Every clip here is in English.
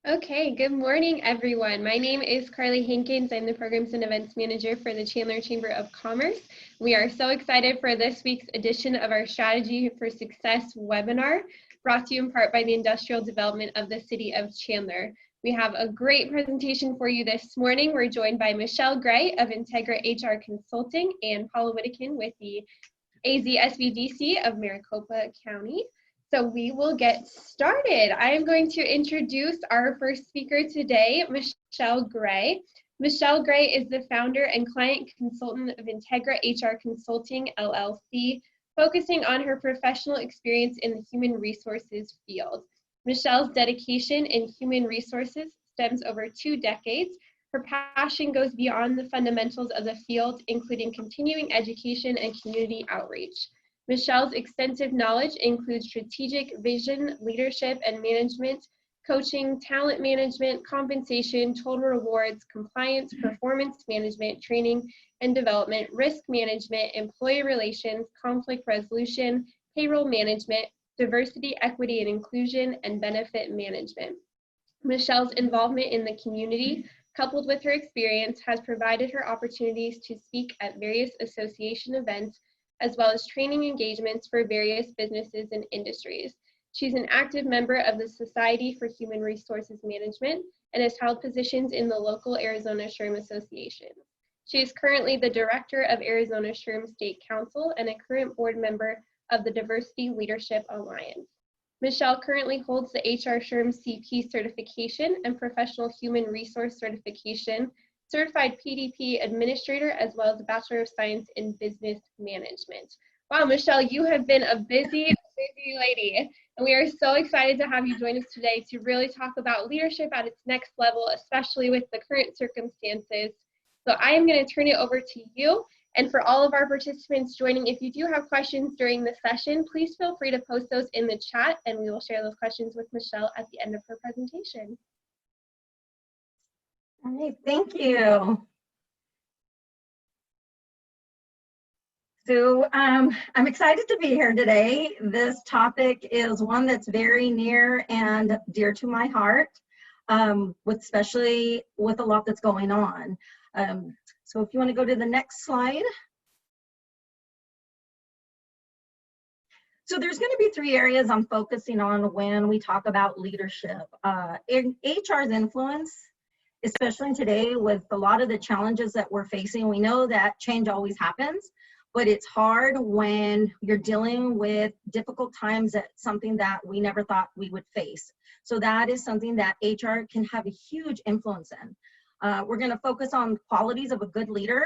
Okay, good morning, everyone. My name is Carly Hankins. I'm the Programs and Events Manager for the Chandler Chamber of Commerce. We are so excited for this week's edition of our Strategy for Success webinar, brought to you in part by the Industrial Development of the City of Chandler. We have a great presentation for you this morning. We're joined by Michelle Gray of Integra HR Consulting and Paula Whittakin with the AZ SVDC of Maricopa County. So we will get started. I am going to introduce our first speaker today, Michelle Gray. Michelle Gray is the founder and client consultant of Integra HR Consulting, LLC, focusing on her professional experience in the human resources field. Michelle's dedication in human resources stems over 2 decades. Her passion goes beyond the fundamentals of the field, including continuing education and community outreach. Michelle's extensive knowledge includes strategic vision, leadership and management, coaching, talent management, compensation, total rewards, compliance, performance management, training and development, risk management, employee relations, conflict resolution, payroll management, diversity, equity and inclusion, and benefit management. Michelle's involvement in the community, coupled with her experience, has provided her opportunities to speak at various association events, as well as training engagements for various businesses and industries. She's an active member of the Society for Human Resources Management and has held positions in the local Arizona SHRM Association. She is currently the director of Arizona SHRM State Council and a current board member of the Diversity Leadership Alliance. Michelle currently holds the HR SHRM CP certification and Professional Human Resource certification, Certified PDP Administrator, as well as a Bachelor of Science in Business Management. Wow, Michelle, you have been a busy lady, and we are so excited to have you join us today to really talk about leadership at its next level, especially with the current circumstances. So I am going to turn it over to you. And for all of our participants joining, if you do have questions during the session, please feel free to post those in the chat, and we will share those questions with Michelle at the end of her presentation. All right, thank you. So I'm excited to be here today. This topic is one that's very near and dear to my heart, especially with a lot that's going on. So if you want to go to the next slide. So there's going to be 3 areas I'm focusing on when we talk about leadership. In HR's influence, especially today with a lot of the challenges that we're facing. We know that change always happens, but it's hard when you're dealing with difficult times, at something that we never thought we would face. So that is something that HR can have a huge influence in. We're going to focus on qualities of a good leader,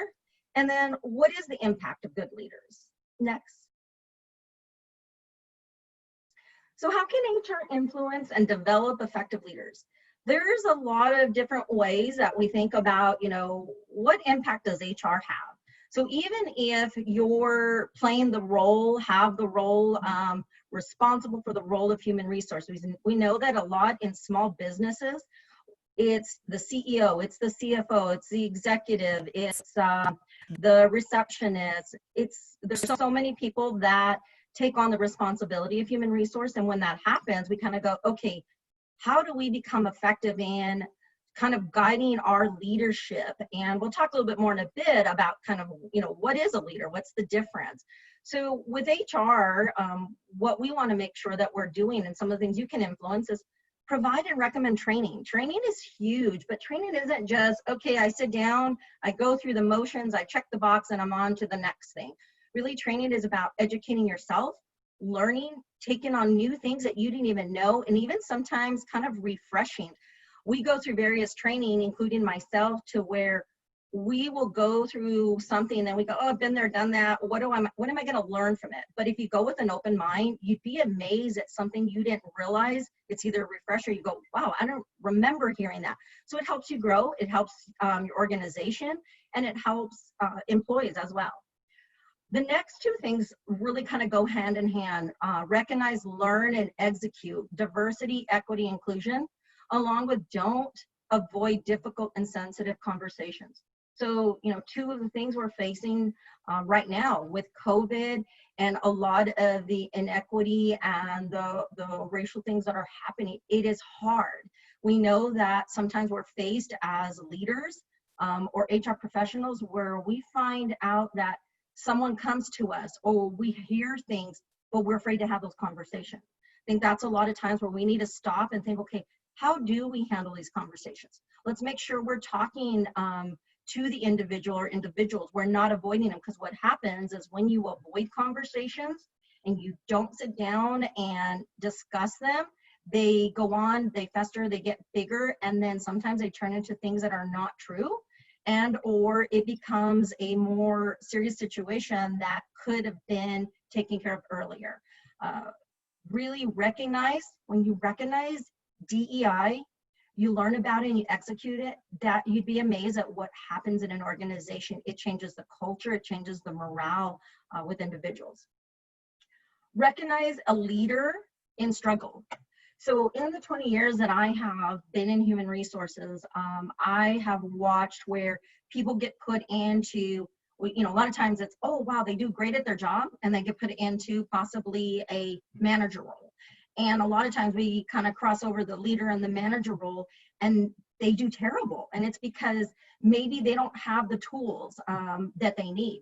and then what is the impact of good leaders? Next. So how can HR influence and develop effective leaders? There's a lot of different ways that we think about, what impact does HR have? So even if you're playing the role, have the role, responsible for the role of human resources, we know that a lot in small businesses, it's the CEO, it's the CFO, it's the executive, it's the receptionist. There's so many people that take on the responsibility of human resource. And when that happens, we kind of go, okay, how do we become effective in kind of guiding our leadership? And we'll talk a little bit more in a bit about kind of, what is a leader? What's the difference? So with HR, what we want to make sure that we're doing, and some of the things you can influence, is provide and recommend training. Training is huge, but training isn't just, okay, I sit down, I go through the motions, I check the box, and I'm on to the next thing. Really, training is about educating yourself, learning, taking on new things that you didn't even know, and even sometimes kind of refreshing. We go through various training, including myself, to where we will go through something and then we go, oh, I've been there, done that. What am I going to learn from it? But if you go with an open mind, you'd be amazed at something you didn't realize. It's either a refresher, you go, wow, I don't remember hearing that. So it helps you grow, it helps your organization, and it helps employees as well. The next 2 things really kind of go hand in hand. Recognize, learn, and execute diversity, equity, inclusion, along with don't avoid difficult and sensitive conversations. So, 2 of the things we're facing right now with COVID and a lot of the inequity and the racial things that are happening, it is hard. We know that sometimes we're faced as leaders or HR professionals where we find out that someone comes to us or we hear things, but we're afraid to have those conversations. I think that's a lot of times where we need to stop and think, okay, how do we handle these conversations? Let's make sure we're talking to the individual or individuals. We're not avoiding them, because what happens is when you avoid conversations and you don't sit down and discuss them, they go on, they fester, they get bigger, and then sometimes they turn into things that are not true, and or it becomes a more serious situation that could have been taken care of earlier. Really recognize, when you recognize DEI, you learn about it and you execute it, that you'd be amazed at what happens in an organization. It changes the culture, it changes the morale with individuals. Recognize a leader in struggle. So in the 20 years that I have been in human resources, I have watched where people get put into, you know, a lot of times it's, oh, wow, they do great at their job, and they get put into possibly a manager role. And a lot of times we kind of cross over the leader and the manager role, and they do terrible. And it's because maybe they don't have the tools that they need.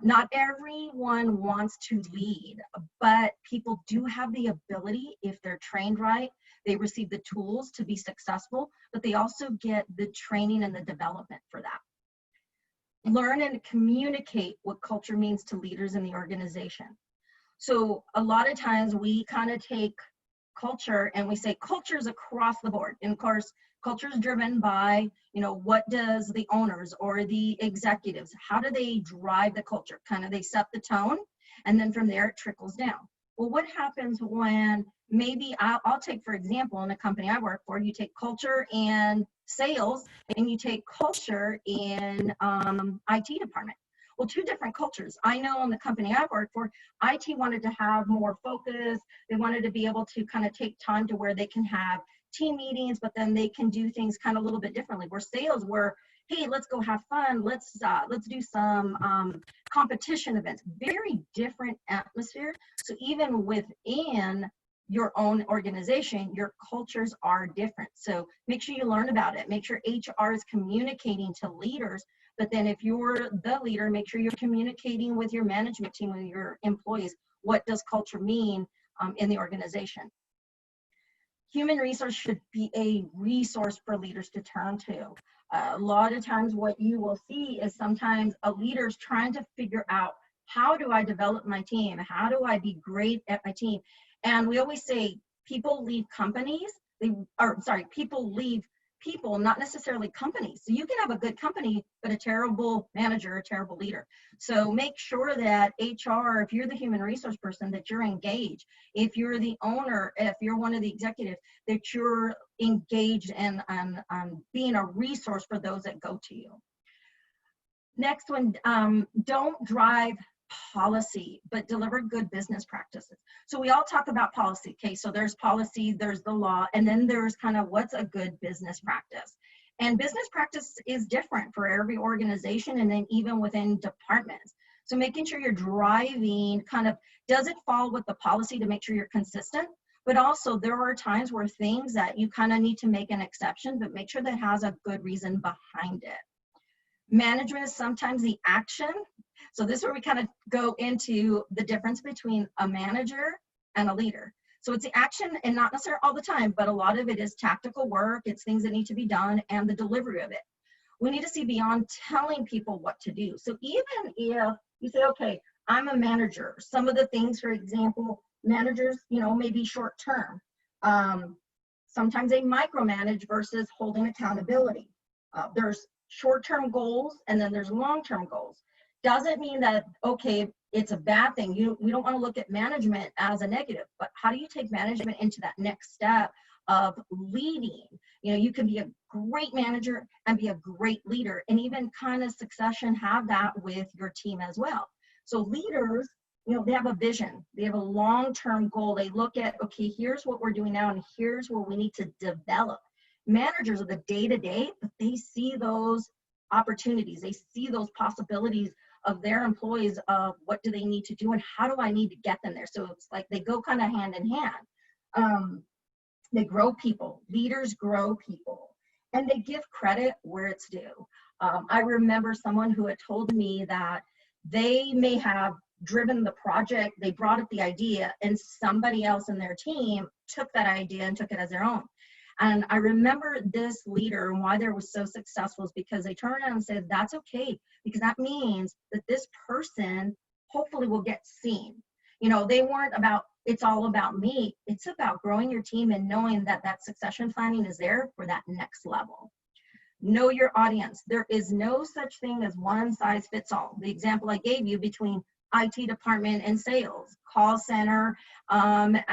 Not everyone wants to lead, but people do have the ability, if they're trained right, they receive the tools to be successful, but they also get the training and the development for that. Learn and communicate what culture means to leaders in the organization. So a lot of times we kind of take culture and we say culture is across the board. And of course, culture is driven by, you know, what does the owners or the executives, how do they drive the culture? Kind of they set the tone, and then from there it trickles down. Well, what happens when maybe I'll take, for example, in a company I work for, you take culture and sales and you take culture in IT department. Well, two different cultures. I know in the company I work for, IT wanted to have more focus. They wanted to be able to kind of take time to where they can have team meetings, but then they can do things kind of a little bit differently. Where sales were, hey, let's go have fun. Let's do some competition events. Very different atmosphere. So even within your own organization, your cultures are different. So make sure you learn about it. Make sure HR is communicating to leaders. But then if you're the leader, make sure you're communicating with your management team, with your employees. What does culture mean in the organization? Human resource should be a resource for leaders to turn to. A lot of times what you will see is sometimes a leader's trying to figure out, how do I develop my team? How do I be great at my team? And we always say people leave companies, people leave people, not necessarily companies. So you can have a good company, but a terrible manager, a terrible leader. So make sure that HR, if you're the human resource person, that you're engaged. If you're the owner, if you're one of the executives, that you're engaged and being a resource for those that go to you. Next one, don't drive policy, but deliver good business practices. So we all talk about policy. Okay, so there's policy, there's the law, and then there's kind of what's a good business practice. And business practice is different for every organization, and then even within departments. So making sure you're driving kind of, does it fall with the policy to make sure you're consistent? But also there are times where things that you kind of need to make an exception, but make sure that has a good reason behind it. Management is sometimes the action. So this is where we kind of go into the difference between a manager and a leader. So it's the action, and not necessarily all the time, but a lot of it is tactical work. It's things that need to be done and the delivery of it. We need to see beyond telling people what to do. So even if you say, okay, I'm a manager, some of the things, for example, managers, you know, may be short term. Sometimes they micromanage versus holding accountability. There's short-term goals, and then there's long-term goals. Doesn't mean that, okay, it's a bad thing. We don't want to look at management as a negative, but how do you take management into that next step of leading? You know, you can be a great manager and be a great leader, and even kind of succession, have that with your team as well. So leaders, you know, they have a vision, they have a long-term goal. They look at, okay, here's what we're doing now, and here's where we need to develop. Managers are the day-to-day, but they see those opportunities, they see those possibilities of their employees, of what do they need to do and how do I need to get them there. So it's like they go kind of hand in hand. They grow people. Leaders grow people, and they give credit where it's due. I remember someone who had told me that they may have driven the project, they brought up the idea, and somebody else in their team took that idea and took it as their own. And I remember this leader, and why they were so successful is because they turned around and said, that's okay, because that means that this person hopefully will get seen. You know, they weren't about, it's all about me. It's about growing your team and knowing that that succession planning is there for that next level. Know your audience. There is no such thing as one size fits all. The example I gave you between IT department and sales, call center, and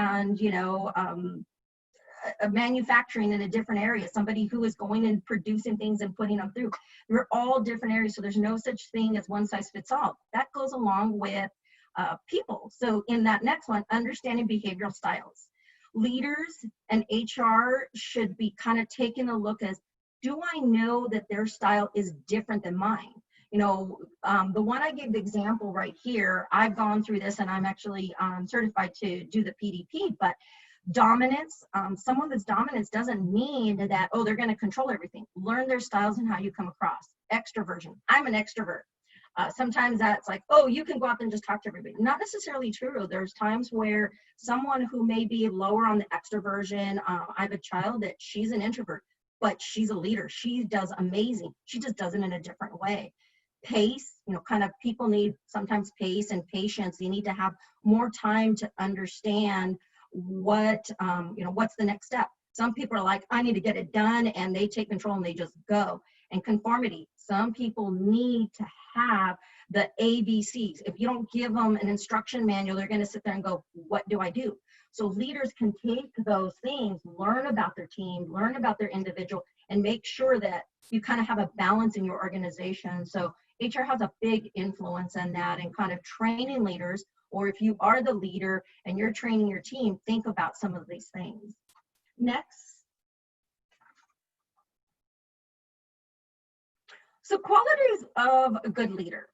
manufacturing in a different area, somebody who is going and producing things and putting them through. We're all different areas, so there's no such thing as one size fits all. That goes along with people. So in that next one, understanding behavioral styles. Leaders and HR should be kind of taking a look as, do I know that their style is different than mine? You know, the one I gave the example right here, I've gone through this and I'm actually certified to do the PDP, but dominance, someone that's dominance doesn't mean that, oh, they're going to control everything. Learn their styles and how you come across. Extroversion. I'm an extrovert. Sometimes that's like, oh, you can go out there and just talk to everybody. Not necessarily true. There's times where someone who may be lower on the extroversion, I have a child that she's an introvert, but she's a leader. She does amazing. She just does it in a different way. Pace, you know, kind of people need sometimes pace and patience. You need to have more time to understand what, what's the next step. Some people are like, I need to get it done, and they take control and they just go. And conformity, some people need to have the ABCs. If you don't give them an instruction manual, they're going to sit there and go, what do I do? So leaders can take those things, learn about their team, learn about their individual, and make sure that you kind of have a balance in your organization. So HR has a big influence in that, and kind of training leaders, or if you are the leader and you're training your team, think about some of these things. Next. So qualities of a good leader.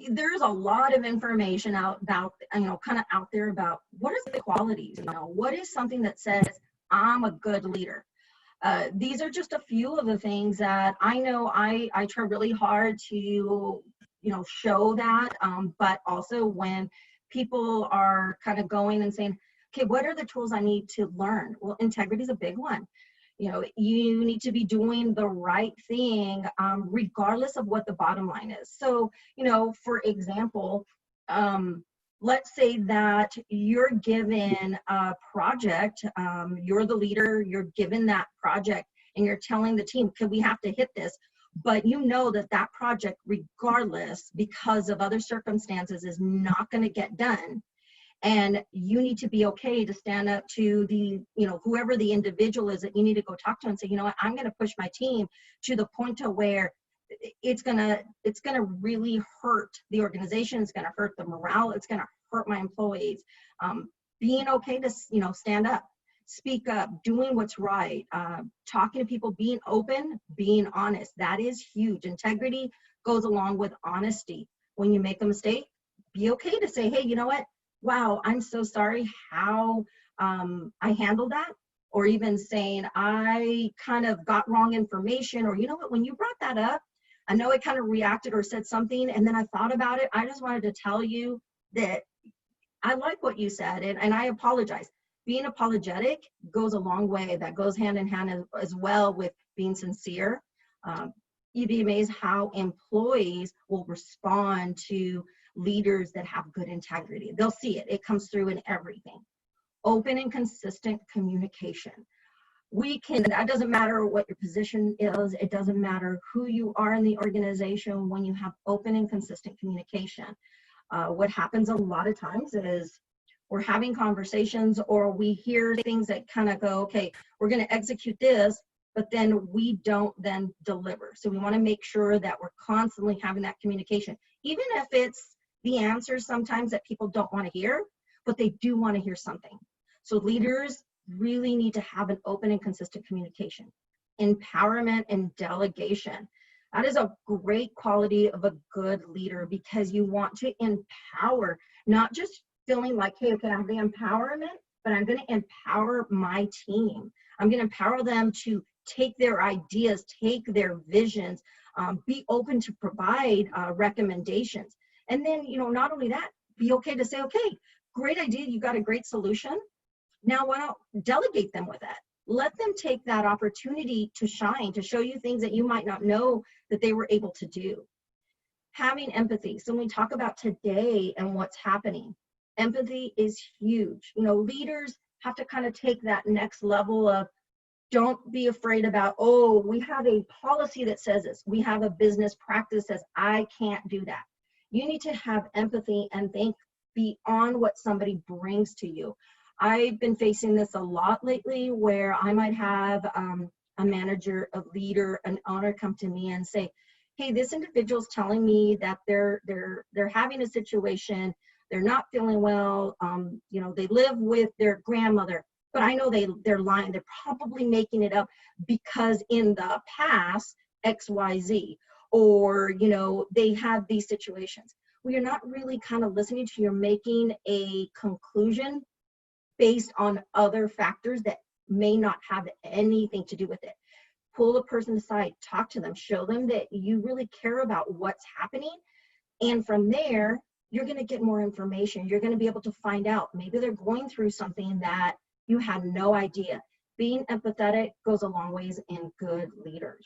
There's a lot of information out about, kind of out there about what is the qualities, what is something that says I'm a good leader. These are just a few of the things that I know I try really hard to, show that, but also when people are kind of going and saying, okay, what are the tools I need to learn? Well, integrity is a big one. You need to be doing the right thing, regardless of what the bottom line is. So, for example, let's say that you're given a project, you're the leader, you're given that project, and you're telling the team, okay, we have to hit this. But you know that that project, regardless, because of other circumstances, is not going to get done. And you need to be okay to stand up to the, whoever the individual is that you need to go talk to and say, you know what, I'm going to push my team to the point to where it's going to really hurt the organization. It's going to hurt the morale. It's going to hurt my employees. Being okay to, stand up, speak up, doing what's right, talking to people, being open, being honest. That is huge. Integrity goes along with honesty. When you make a mistake, be okay to say, hey, you know what? Wow, I'm so sorry how I handled that. Or even saying, I kind of got wrong information, or you know what, when you brought that up, I know I kind of reacted or said something, and then I thought about it. I just wanted to tell you that I like what you said, and I apologize. Being apologetic goes a long way. That goes hand in hand as well with being sincere. You'd be amazed how employees will respond to leaders that have good integrity. They'll see it. It comes through in everything. Open and consistent communication. That doesn't matter what your position is. It doesn't matter who you are in the organization when you have open and consistent communication. What happens a lot of times is we're having conversations, or we hear things that kind of go, okay, we're going to execute this, but then we don't then deliver. So we want to make sure that we're constantly having that communication, even if it's the answers sometimes that people don't want to hear, but they do want to hear something. So leaders really need to have an open and consistent communication. Empowerment and delegation. That is a great quality of a good leader, because you want to empower, not just feeling like, hey, okay, I have the empowerment, but I'm going to empower my team. I'm going to empower them to take their ideas, take their visions, be open to provide recommendations. And then, not only that, be okay to say, okay, great idea, you got a great solution. Now, why don't delegate them with that? Let them take that opportunity to shine, to show you things that you might not know that they were able to do. Having empathy. So when we talk about today and what's happening, empathy is huge. Leaders have to kind of take that next level of, don't be afraid about, oh, we have a policy that says this. We have a business practice that says I can't do that. You need to have empathy and think beyond what somebody brings to you. I've been facing this a lot lately where I might have a manager, a leader, an owner come to me and say, hey, this individual's telling me that they're having a situation, they're not feeling well, they live with their grandmother, but I know they're lying. They're probably making it up because in the past, XYZ, or, they had these situations. Well, you're not really kind of listening to, you're making a conclusion based on other factors that may not have anything to do with it. Pull a person aside, talk to them, show them that you really care about what's happening. And from there, you're going to get more information. You're going to be able to find out. Maybe they're going through something that you had no idea. Being empathetic goes a long ways in good leaders.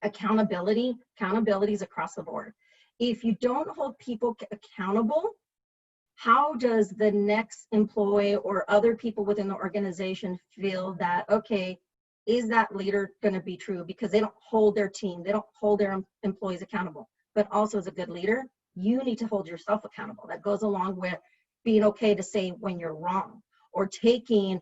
Accountability is across the board. If you don't hold people accountable, how does the next employee or other people within the organization feel that, okay, is that leader going to be true? Because they don't hold their team, they don't hold their employees accountable. But also, as a good leader, you need to hold yourself accountable. That goes along with being okay to say when you're wrong, or taking,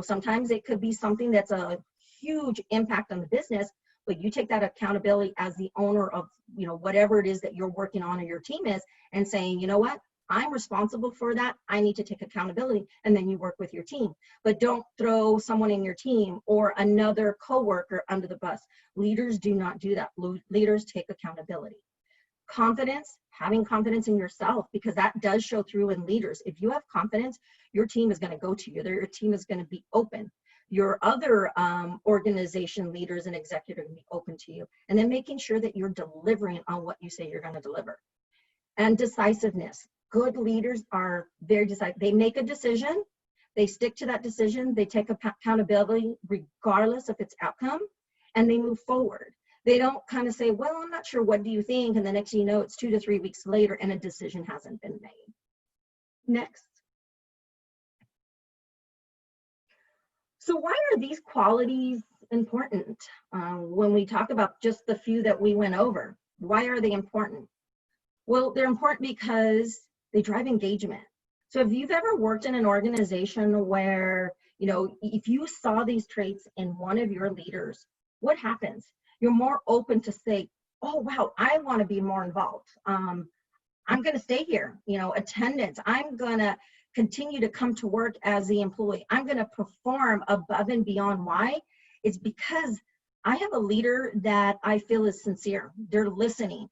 sometimes it could be something that's a huge impact on the business, but you take that accountability as the owner of, whatever it is that you're working on or your team is, and saying, you know what? I'm responsible for that. I need to take accountability, and then you work with your team. But don't throw someone in your team or another coworker under the bus. Leaders do not do that. Leaders take accountability. Confidence, having confidence in yourself, because that does show through in leaders. If you have confidence, your team is going to go to you. Your team is going to be open. Your other organization leaders and executives will be open to you. And then making sure that you're delivering on what you say you're going to deliver. And decisiveness. Good leaders are very decisive. They make a decision, they stick to that decision, they take accountability regardless of its outcome, and they move forward. They don't kind of say, well, I'm not sure, what do you think? And the next thing you know, it's 2 to 3 weeks later and a decision hasn't been made. Next. So why are these qualities important? When we talk about just the few that we went over, why are they important? Well, they're important because they drive engagement. So if you've ever worked in an organization where, if you saw these traits in one of your leaders, what happens? You're more open to say, oh, wow, I want to be more involved. I'm going to stay here, attendance. I'm going to continue to come to work as the employee. I'm going to perform above and beyond. Why? It's because I have a leader that I feel is sincere. They're listening.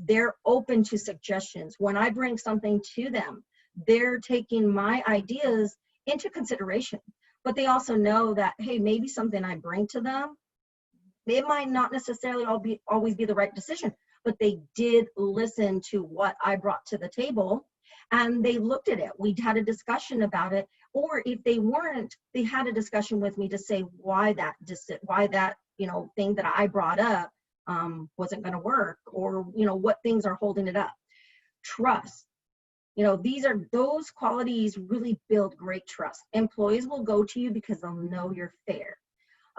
They're open to suggestions. When I bring something to them, they're taking my ideas into consideration. But they also know that, hey, maybe something I bring to them, it might not necessarily always be the right decision, but they did listen to what I brought to the table, and they looked at it. We had a discussion about it, or if they weren't, they had a discussion with me to say why that thing that I brought up wasn't going to work, or what things are holding it up. Trust. Those qualities really build great trust. Employees will go to you because they'll know you're fair.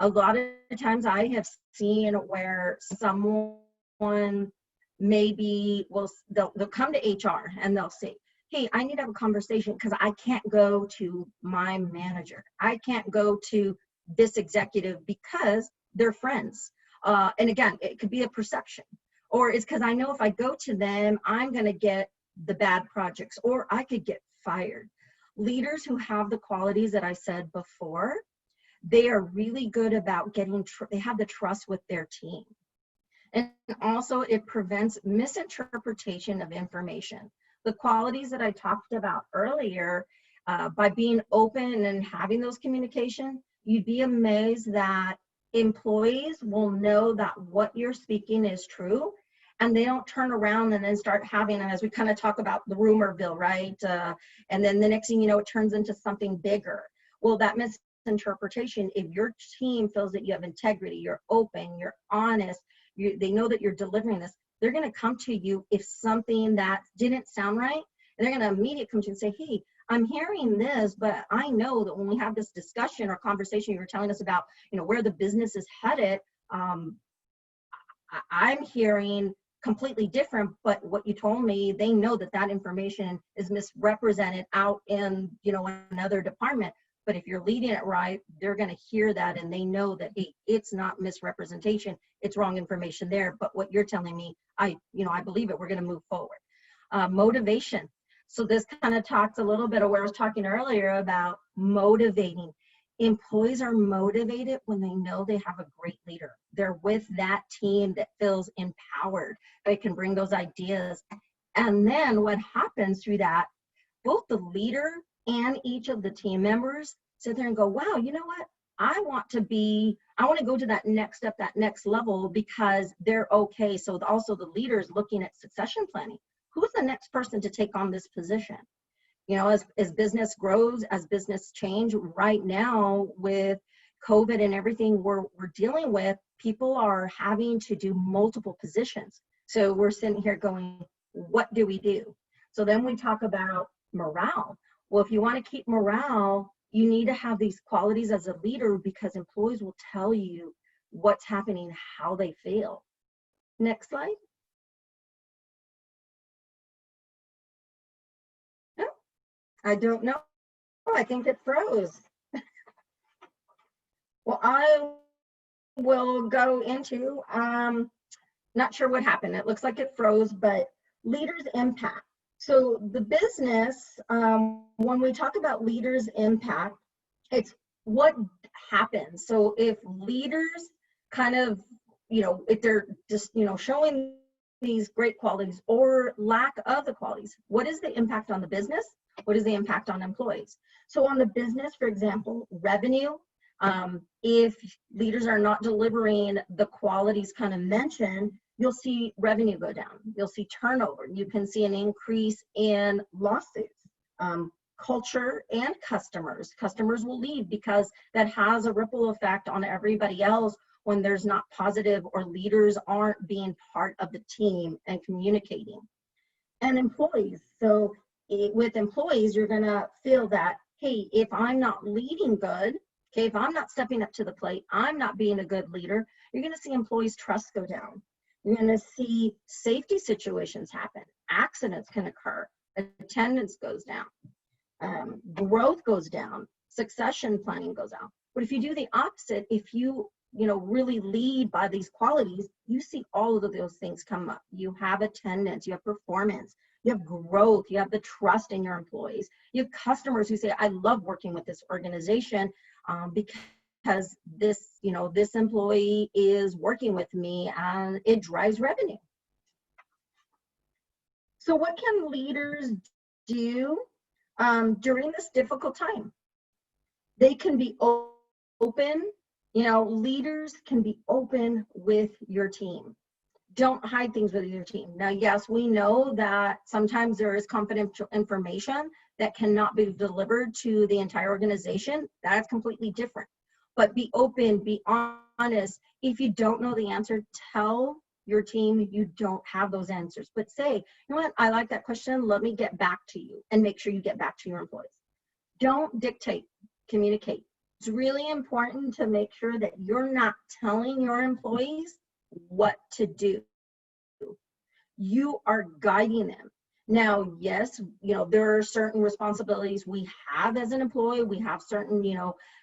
A lot of times I have seen where someone maybe they'll come to HR and they'll say, hey, I need to have a conversation because I can't go to my manager. I can't go to this executive because they're friends. And again, it could be a perception, or it's because I know if I go to them, I'm going to get the bad projects, or I could get fired. Leaders who have the qualities that I said before, they are really good about they have the trust with their team. And also it prevents misinterpretation of information. The qualities that I talked about earlier, by being open and having those communication, you'd be amazed that employees will know that what you're speaking is true, and they don't turn around and then start having, and as we kind of talk about the rumorville, right? And then the next thing you know, it turns into something bigger. Well, that misinterpretation, if your team feels that you have integrity, you're open, you're honest, they know that you're delivering this, they're going to come to you if something that didn't sound right, and they're going to immediately come to you and say, hey, I'm hearing this, but I know that when we have this discussion or conversation, you were telling us about, where the business is headed, I'm hearing completely different, but what you told me, they know that that information is misrepresented out in, another department. But if you're leading it right, they're going to hear that, and they know that, hey, it's not misrepresentation, it's wrong information there. But what you're telling me, I believe it. We're going to move forward. Motivation. So this kind of talks a little bit of where I was talking earlier about motivating. Employees are motivated when they know they have a great leader. They're with that team that feels empowered. They can bring those ideas. And then what happens through that, both the leader and each of the team members sit there and go, wow, you know what? I want to go to that next step, that next level, because they're okay. So also the leader is looking at succession planning. Who's the next person to take on this position? As business grows, as business change, right now with COVID and everything we're dealing with, people are having to do multiple positions. So we're sitting here going, what do we do? So then we talk about morale. Well, if you want to keep morale, you need to have these qualities as a leader, because employees will tell you what's happening, how they feel. Next slide. I don't know. I think it froze. Well, I will go into, not sure what happened. It looks like it froze, but leaders' impact. So the business, when we talk about leaders' impact, it's what happens. So if leaders kind of, if they're just, showing these great qualities or lack of the qualities, what is the impact on the business? What is the impact on employees? So on the business, for example, revenue, if leaders are not delivering the qualities kind of mentioned, you'll see revenue go down. You'll see turnover. You can see an increase in lawsuits. Culture and customers. Customers will leave because that has a ripple effect on everybody else when there's not positive or leaders aren't being part of the team and communicating. And employees. So with employees, you're going to feel that, hey, if I'm not leading good, okay, if I'm not stepping up to the plate, I'm not being a good leader, you're going to see employees' trust go down. You're going to see safety situations happen. Accidents can occur. Attendance goes down. Growth goes down. Succession planning goes down. But if you do the opposite, if you really lead by these qualities, you see all of those things come up. You have attendance, you have performance, you have growth, you have the trust in your employees. You have customers who say, I love working with this organization because this employee is working with me and it drives revenue. So what can leaders do during this difficult time? They can be open. Leaders can be open with your team. Don't hide things with your team. Now, yes, we know that sometimes there is confidential information that cannot be delivered to the entire organization. That's completely different. But be open, be honest. If you don't know the answer, tell your team you don't have those answers. But say, you know what, I like that question. Let me get back to you, and make sure you get back to your employees. Don't dictate, communicate. It's really important to make sure that you're not telling your employees what to do. You are guiding them. Now, yes, there are certain responsibilities we have as an employee. We have certain,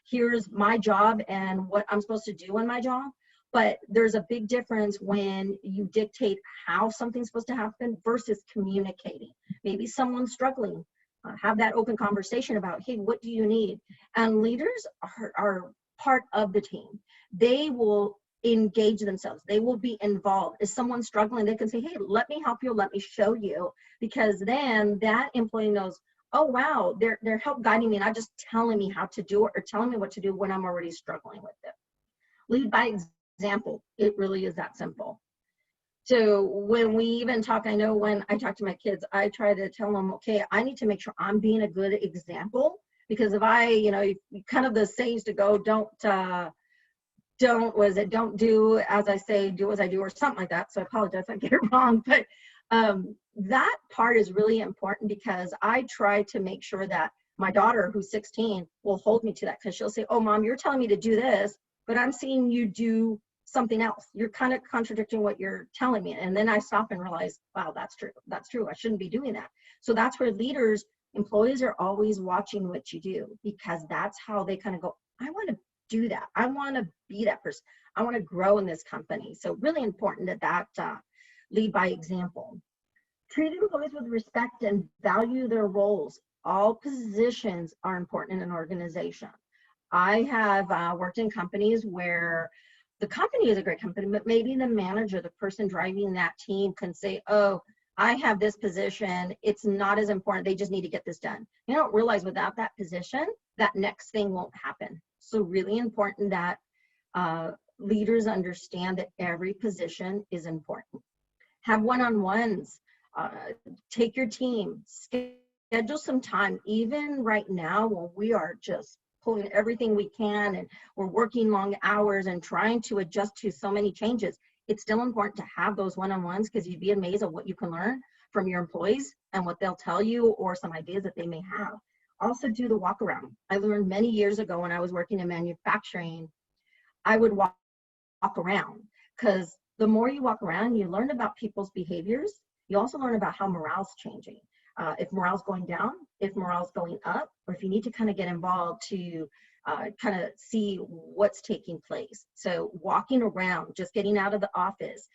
here's my job and what I'm supposed to do in my job. But there's a big difference when you dictate how something's supposed to happen versus communicating. Maybe someone's struggling. Have that open conversation about, hey, what do you need? And leaders are part of the team. They will engage themselves. They will be involved. If someone's struggling, they can say, hey, let me help you, let me show you, because then that employee knows, oh wow, they're help guiding me, not just telling me how to do it or telling me what to do when I'm already struggling with it. Lead by example. It really is that simple. So when we even talk, I know when I talk to my kids, I try to tell them, okay, I need to make sure I'm being a good example, because if I, kind of the sayings to go, don't do as I say, do as I do, or something like that. So I apologize if I get it wrong, but that part is really important, because I try to make sure that my daughter, who's 16, will hold me to that, because she'll say, oh mom, you're telling me to do this, but I'm seeing you do something else. You're kind of contradicting what you're telling me. And then I stop and realize, wow, that's true. That's true. I shouldn't be doing that. So that's where leaders, employees are always watching what you do, because that's how they kind of go, I want to do that. I want to be that person. I want to grow in this company. So really important that lead by example. Treat employees with respect and value their roles. All positions are important in an organization. I have worked in companies where the company is a great company, but maybe the manager, the person driving that team, can say, oh, I have this position. It's not as important. They just need to get this done. You don't realize without that position, that next thing won't happen. So really important that leaders understand that every position is important. Have one-on-ones. Take your team. Schedule some time. Even right now, when we are just pulling everything we can and we're working long hours and trying to adjust to so many changes, it's still important to have those one-on-ones, because you'd be amazed at what you can learn from your employees and what they'll tell you, or some ideas that they may have. Also do the walk around. I learned many years ago when I was working in manufacturing, I would walk around, because the more you walk around, you learn about people's behaviors. You also learn about how morale's changing. If morale's going down, if morale's going up, or if you need to kind of get involved to kind of see what's taking place. So walking around, just getting out of the office,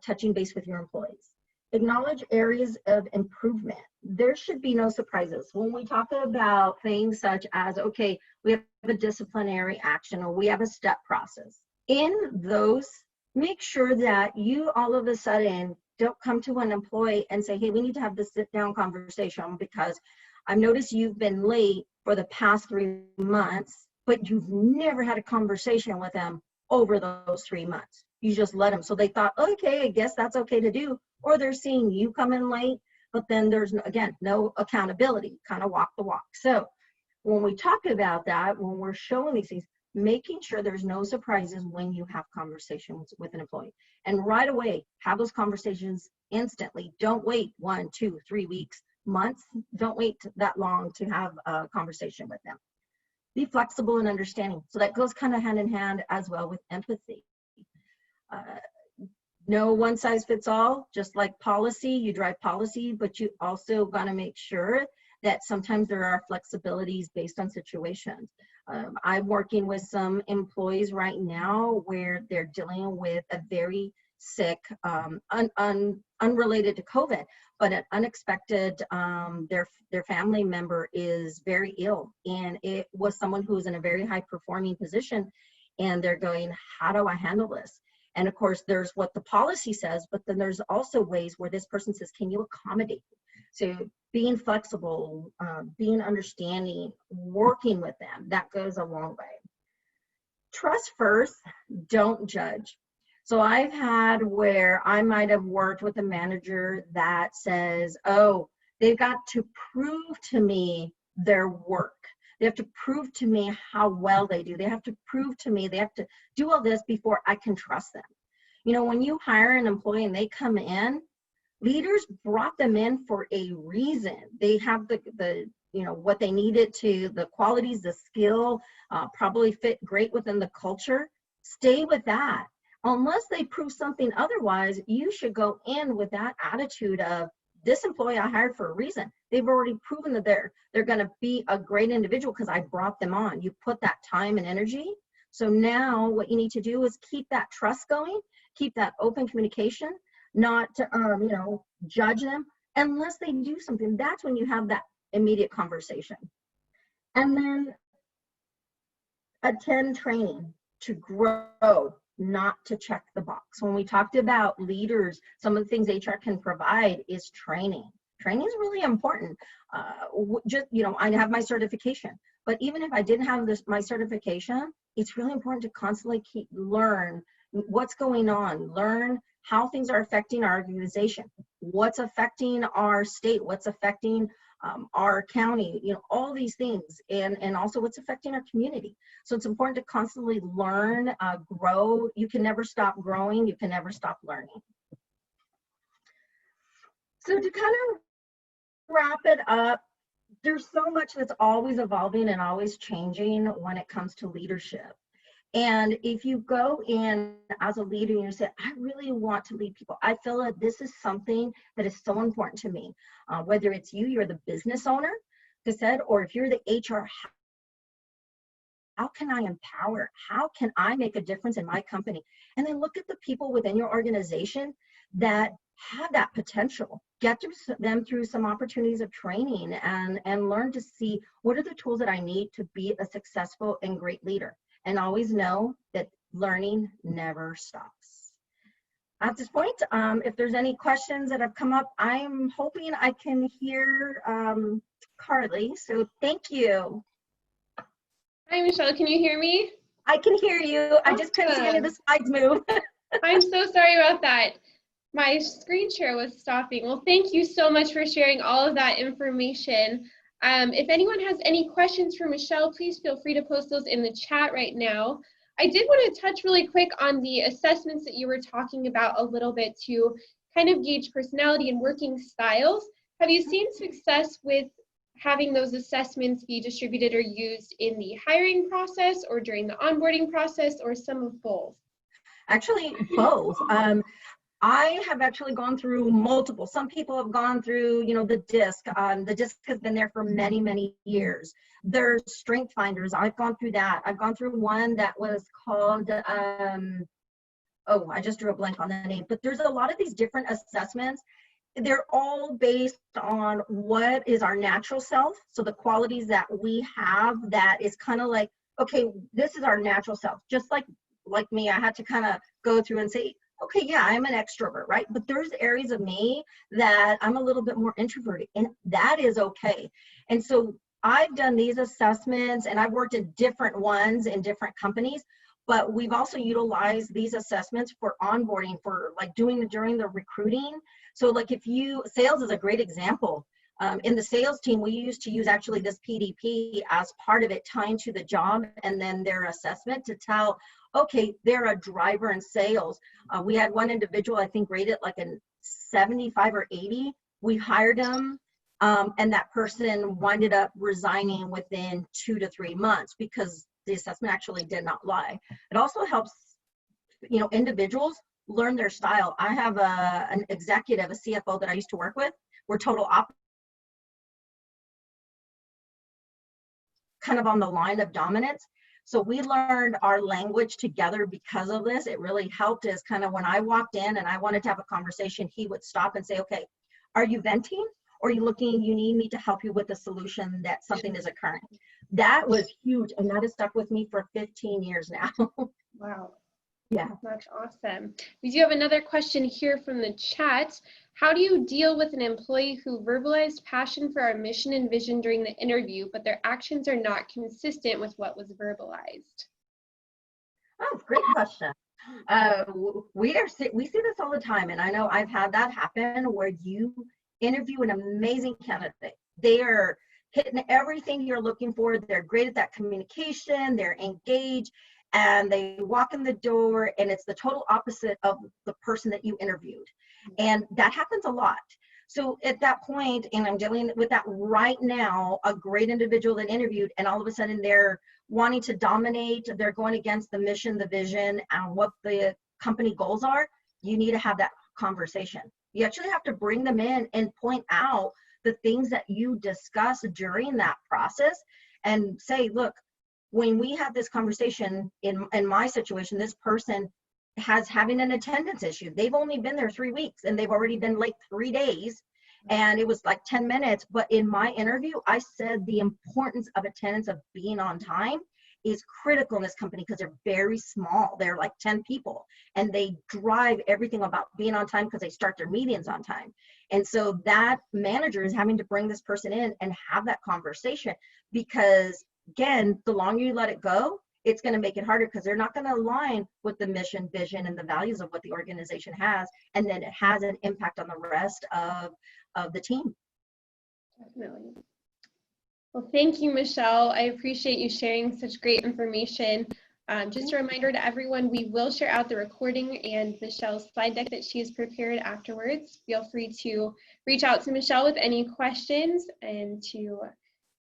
touching base with your employees. Acknowledge areas of improvement. There should be no surprises. When we talk about things such as, okay, we have a disciplinary action, or we have a step process. In those, make sure that you all of a sudden don't come to an employee and say, hey, we need to have this sit down conversation, because I've noticed you've been late for the past 3 months, but you've never had a conversation with them over those 3 months. You just let them. So they thought, okay, I guess that's okay to do. Or they're seeing you come in late, but then there's, again, no accountability, kind of walk the walk. So when we talk about that, when we're showing these things, making sure there's no surprises when you have conversations with an employee. And right away, have those conversations instantly. Don't wait 1, 2, 3 weeks, months. Don't wait that long to have a conversation with them. Be flexible and understanding. So that goes kind of hand in hand as well with empathy. No one size fits all. Just like policy, you drive policy, but you also got to make sure that sometimes there are flexibilities based on situations. I'm working with some employees right now where they're dealing with a very sick, unrelated to COVID, but an unexpected, their family member is very ill, and it was someone who was in a very high performing position, and they're going, how do I handle this? And of course, there's what the policy says, but then there's also ways where this person says, can you accommodate? So being flexible, being understanding, working with them, that goes a long way. Trust first, don't judge. So I've had where I might have worked with a manager that says, oh, they've got to prove to me their work. They have to prove to me how well they do. They have to prove to me, they have to do all this before I can trust them. You know, when you hire an employee and they come in, leaders brought them in for a reason. They have the what they needed to, the qualities, the skill, probably fit great within the culture. Stay with that. Unless they prove something otherwise, you should go in with that attitude of, this employee I hired for a reason. They've already proven that they're going to be a great individual because I brought them on. You put that time and energy. So now what you need to do is keep that trust going, keep that open communication, not to, judge them unless they do something. That's when you have that immediate conversation. And then attend training to grow, not to check the box. When we talked about leaders, some of the things HR can provide is training. Training is really important. Just, I have my certification, but even if I didn't have my certification, it's really important to constantly learn what's going on, learn how things are affecting our organization, what's affecting our state, what's affecting our county, all these things, and also what's affecting our community. So it's important to constantly learn, grow. You can never stop growing. You can never stop learning. So to kind of wrap it up, there's so much that's always evolving and always changing when it comes to leadership. And if you go in as a leader and you say, I really want to lead people, I feel that this is something that is so important to me. Whether it's you're the business owner, like I said, or if you're the HR, how can I empower? How can I make a difference in my company? And then look at the people within your organization that have that potential. Get them through some opportunities of training and learn to see what are the tools that I need to be a successful and great leader. And always know that learning never stops. At this point, if there's any questions that have come up, I'm hoping I can hear Carly. So thank you. Hi, Michelle. Can you hear me? I can hear you. I just couldn't see any of the slides move. I'm so sorry about that. My screen share was stopping. Well, thank you so much for sharing all of that information. If anyone has any questions for Michelle, please feel free to post those in the chat right now. I did want to touch really quick on the assessments that you were talking about a little bit to kind of gauge personality and working styles. Have you seen success with having those assessments be distributed or used in the hiring process or during the onboarding process, or some of both? Actually, both. I have actually gone through multiple. Some people have gone through, the DISC. The DISC has been there for many, many years. There's strength finders. I've gone through that. I've gone through one that was called, I just drew a blank on the name, but there's a lot of these different assessments. They're all based on what is our natural self. So the qualities that we have that is kind of like, okay, this is our natural self. Just like me, I had to kind of go through and say, okay, yeah, I'm an extrovert, right? But there's areas of me that I'm a little bit more introverted, and that is okay. And so I've done these assessments, and I've worked at different ones in different companies, but we've also utilized these assessments for onboarding, for like doing during the recruiting. So like sales is a great example. In the sales team, we used to use actually this PDP as part of it, tying to the job and then their assessment to tell, okay, they're a driver in sales. We had one individual, I think, rated like a 75 or 80. We hired him, and that person winded up resigning within 2 to 3 months because the assessment actually did not lie. It also helps, individuals learn their style. I have an executive, a CFO that I used to work with. We're total opposite, kind of on the line of dominance. So we learned our language together because of this. It really helped us kind of when I walked in and I wanted to have a conversation, he would stop and say, okay, are you venting? Or are you you need me to help you with the solution that something is occurring? That was huge. And that has stuck with me for 15 years now. Wow. Yeah. That's awesome. We do have another question here from the chat. How do you deal with an employee who verbalized passion for our mission and vision during the interview, but their actions are not consistent with what was verbalized? Oh, great question. We see this all the time, and I know I've had that happen where you interview an amazing candidate. They are hitting everything you're looking for. They're great at that communication. They're engaged. And they walk in the door and it's the total opposite of the person that you interviewed. And that happens a lot. So at that point, and I'm dealing with that right now, a great individual that interviewed, and all of a sudden they're wanting to dominate, they're going against the mission, the vision, and what the company goals are. You need to have that conversation. You actually have to bring them in and point out the things that you discuss during that process and say, look, when we have this conversation, in my situation, this person having an attendance issue. They've only been there 3 weeks and they've already been late 3 days. And it was like 10 minutes. But in my interview, I said the importance of attendance, of being on time. is critical in this company because they're very small. They're like 10 people, and they drive everything about being on time because they start their meetings on time. And so that manager is having to bring this person in and have that conversation, because again, the longer you let it go, it's going to make it harder, because they're not going to align with the mission, vision, and the values of what the organization has. And then it has an impact on the rest of the team. Definitely. Well, thank you, Michelle. I appreciate you sharing such great information. Just a reminder to everyone, we will share out the recording and Michelle's slide deck that she has prepared afterwards. Feel free to reach out to Michelle with any questions and to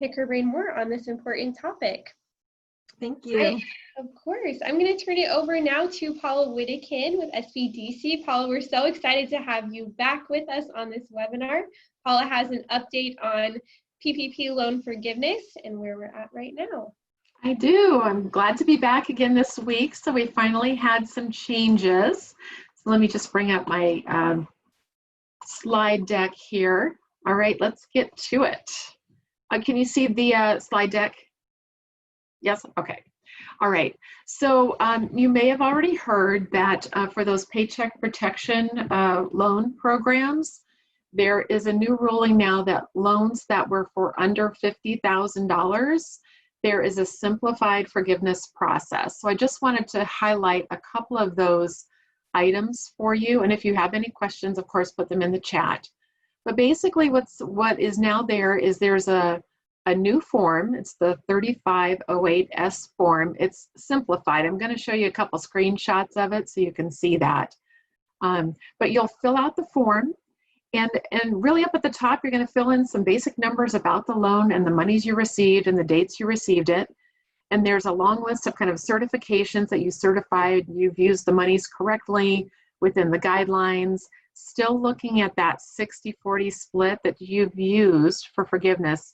pick her brain more on this important topic. Thank you. Right, of course. I'm going to turn it over now to Paula Whittakin with SBDC. Paula, we're so excited to have you back with us on this webinar. Paula has an update on PPP loan forgiveness and where we're at right now. I do. I'm glad to be back again this week. So we finally had some changes. So let me just bring up my slide deck here. All right, let's get to it. Can you see the slide deck? Yes, okay. All right, so you may have already heard that for those Paycheck Protection loan programs, there is a new ruling now that loans that were for under $50,000, there is a simplified forgiveness process. So I just wanted to highlight a couple of those items for you. And if you have any questions, of course, put them in the chat. But basically what is now there is there's a new form. It's the 3508S form. It's simplified. I'm going to show you a couple screenshots of it so you can see that. But you'll fill out the form. And really up at the top, you're going to fill in some basic numbers about the loan and the monies you received and the dates you received it. And there's a long list of kind of certifications that you certified you've used the monies correctly within the guidelines. Still looking at that 60-40 split that you've used for forgiveness,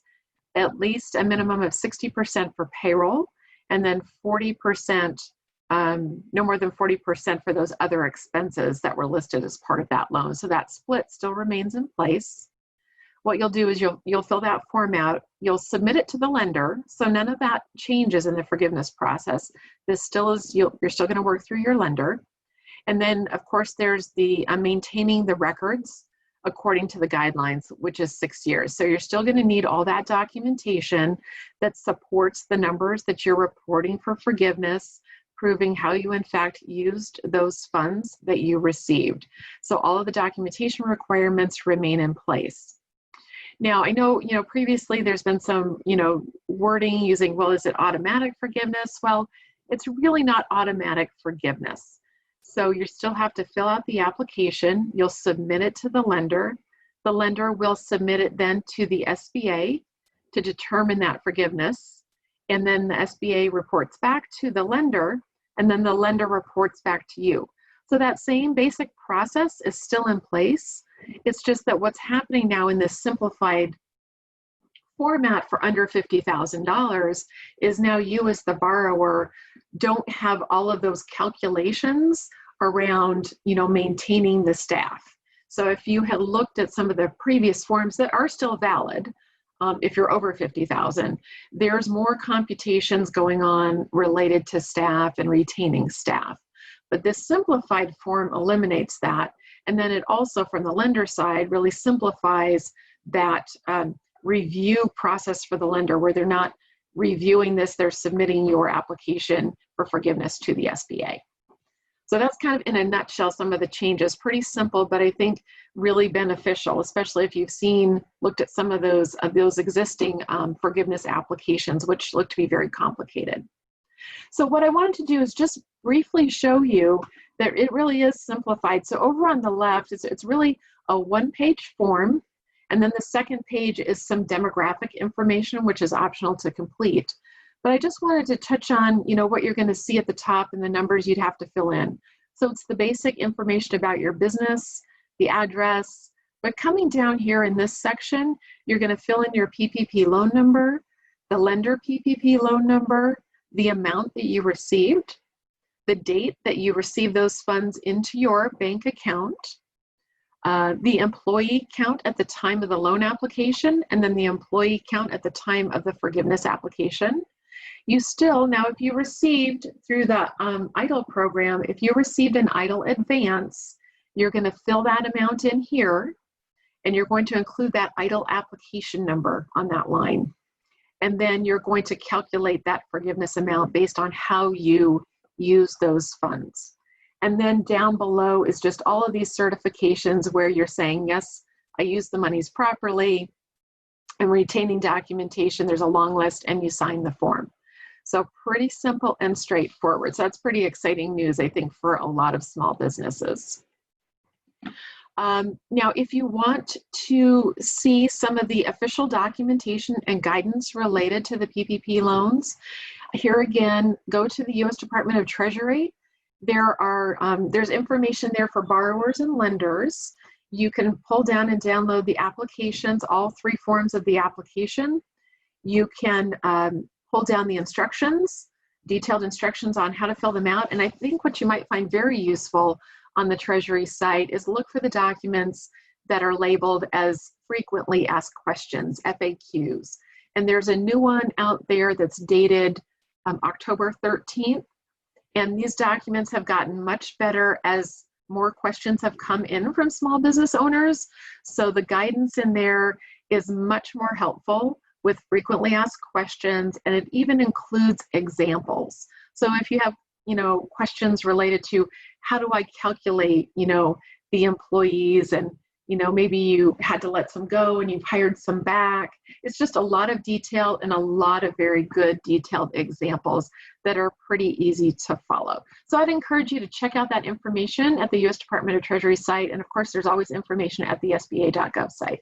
at least a minimum of 60% for payroll, and then 40%, no more than 40% for those other expenses that were listed as part of that loan. So that split still remains in place. What you'll do is you'll fill that form out, you'll submit it to the lender, so none of that changes in the forgiveness process. This still is, you're still going to work through your lender. And then, of course, there's the maintaining the records according to the guidelines, which is 6 years. So you're still going to need all that documentation that supports the numbers that you're reporting for forgiveness, proving how you in fact used those funds that you received. So all of the documentation requirements remain in place. Now, I know, previously there's been some, wording using, well, is it automatic forgiveness? Well, it's really not automatic forgiveness. So you still have to fill out the application. You'll submit it to the lender. The lender will submit it then to the SBA to determine that forgiveness. And then the SBA reports back to the lender, and then the lender reports back to you. So that same basic process is still in place. It's just that what's happening now in this simplified format for under $50,000 is now you as the borrower don't have all of those calculations around, maintaining the staff. So if you had looked at some of the previous forms that are still valid, if you're over 50,000, there's more computations going on related to staff and retaining staff. But this simplified form eliminates that. And then it also, from the lender side, really simplifies that review process for the lender, where they're not reviewing this, they're submitting your application for forgiveness to the SBA. So that's kind of in a nutshell some of the changes. Pretty simple, but I think really beneficial, especially if you've looked at some of those existing forgiveness applications, which look to be very complicated. So what I wanted to do is just briefly show you that it really is simplified. So over on the left, it's really a one-page form, and then the second page is some demographic information, which is optional to complete. But I just wanted to touch on, what you're going to see at the top and the numbers you'd have to fill in. So it's the basic information about your business, the address, but coming down here in this section, you're going to fill in your PPP loan number, the lender PPP loan number, the amount that you received, the date that you received those funds into your bank account, the employee count at the time of the loan application, and then the employee count at the time of the forgiveness application. You still, now if you received through the EIDL program, if you received an EIDL advance, you're going to fill that amount in here, and you're going to include that EIDL application number on that line. And then you're going to calculate that forgiveness amount based on how you use those funds. And then down below is just all of these certifications where you're saying, yes, I used the monies properly, and retaining documentation. There's a long list, and you sign the form. So pretty simple and straightforward. So that's pretty exciting news, I think, for a lot of small businesses. Now, if you want to see some of the official documentation and guidance related to the PPP loans, here again, go to the U.S. Department of Treasury. There's information there for borrowers and lenders. You can pull down and download the applications, all 3 forms of the application. You can pull down the instructions, detailed instructions on how to fill them out. And I think what you might find very useful on the Treasury site is look for the documents that are labeled as frequently asked questions, FAQs. And there's a new one out there that's dated October 13th. And these documents have gotten much better as more questions have come in from small business owners. So the guidance in there is much more helpful with frequently asked questions, and it even includes examples. So if you have, questions related to how do I calculate, the employees, and, maybe you had to let some go and you've hired some back. It's just a lot of detail and a lot of very good detailed examples that are pretty easy to follow. So I'd encourage you to check out that information at the U.S. Department of Treasury site. And of course, there's always information at the SBA.gov site.